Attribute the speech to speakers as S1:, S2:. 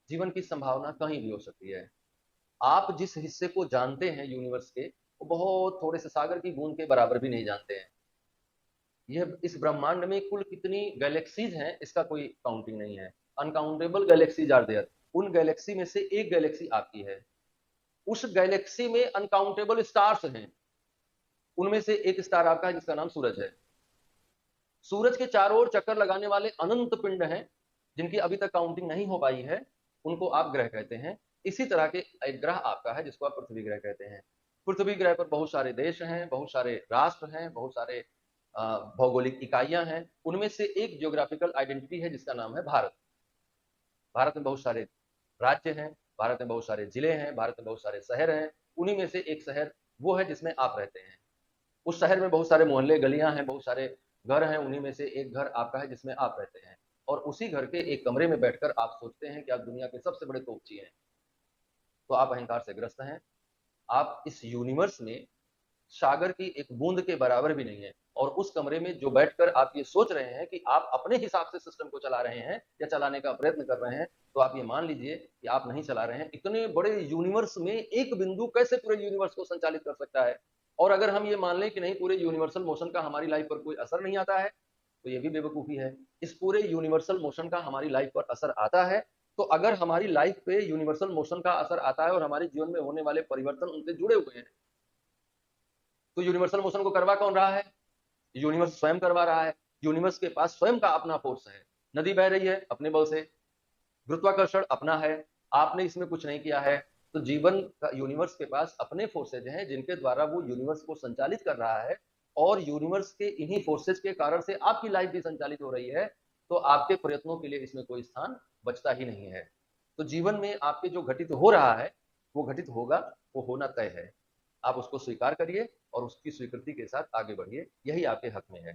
S1: जीवन की संभावना कहीं भी हो सकती है। आप जिस हिस्से को जानते हैं यूनिवर्स के, वो बहुत थोड़े से सागर की बूंद के बराबर भी नहीं जानते हैं। यह इस ब्रह्मांड में कुल कितनी गैलेक्सीज हैं, इसका कोई काउंटिंग नहीं है। Uncountable galaxies are there. उन गैलेक्सी में से एक गैलेक्सी आपकी है। उस गैलेक्सी में अनकाउंटेबल स्टार्स हैं। उनमें से एक स्टार आपका है जिसका नाम सूरज है। सूरज के चारों ओर चक्कर लगाने वाले अनंत पिंड हैं, जिनकी अभी तक काउंटिंग नहीं हो पाई है। उनको आप ग्रह कहते हैं। इसी तरह के एक ग्रह आपका है जिसको आप पृथ्वी ग्रह कहते हैं। पृथ्वी ग्रह पर बहुत सारे देश हैं, बहुत सारे राष्ट्र हैं, बहुत सारे भौगोलिक इकाइयां हैं। उनमें से एक जियोग्राफिकल आइडेंटिटी है जिसका नाम है भारत। भारत में बहुत सारे राज्य हैं, भारत में बहुत सारे जिले हैं, भारत में बहुत सारे शहर हैं। उन्हीं में से एक शहर वो है जिसमें आप रहते हैं। उस शहर में बहुत सारे मोहल्ले गलियां हैं, बहुत सारे घर हैं। उन्हीं में से एक घर आपका है जिसमें आप रहते हैं। और उसी घर के एक कमरे में बैठकर आप सोचते हैं कि आप दुनिया के सबसे बड़े तोपची हैं। तो आप अहंकार से ग्रस्त हैं। आप इस यूनिवर्स में सागर की एक बूंद के बराबर भी नहीं है। और उस कमरे में जो बैठकर आप ये सोच रहे हैं कि आप अपने हिसाब से सिस्टम को चला रहे हैं या चलाने का प्रयत्न कर रहे हैं, तो आप ये मान लीजिए कि आप नहीं चला रहे हैं। इतने बड़े यूनिवर्स में एक बिंदु कैसे पूरे यूनिवर्स को संचालित कर सकता है? और अगर हम ये मान लें कि नहीं, पूरे यूनिवर्सल मोशन का हमारी लाइफ पर कोई असर नहीं आता है, तो ये भी बेवकूफ़ी है। इस पूरे यूनिवर्सल मोशन का हमारी लाइफ पर असर आता है। तो अगर हमारी लाइफ पे यूनिवर्सल मोशन का असर आता है और हमारे जीवन में होने वाले परिवर्तन उनसे जुड़े हुए हैं, तो यूनिवर्सल मोशन को करवा कौन रहा है? यूनिवर्स स्वयं करवा रहा है। यूनिवर्स के पास स्वयं का अपना फोर्स है। नदी बह रही है अपने बल से, गुरुत्वाकर्षण अपना है, आपने इसमें कुछ नहीं किया है। तो जीवन का यूनिवर्स के पास अपने फोर्सेज हैं जिनके द्वारा वो यूनिवर्स को संचालित कर रहा है। और यूनिवर्स के इन्हीं फोर्सेज के कारण से आपकी लाइफ भी संचालित हो रही है। तो आपके प्रयत्नों के लिए इसमें कोई स्थान बचता ही नहीं है। तो जीवन में आपके जो घटित हो रहा है, वो घटित होगा, वो होना तय है। आप उसको स्वीकार करिए और उसकी स्वीकृति के साथ आगे बढ़िए, यही आपके हक में है।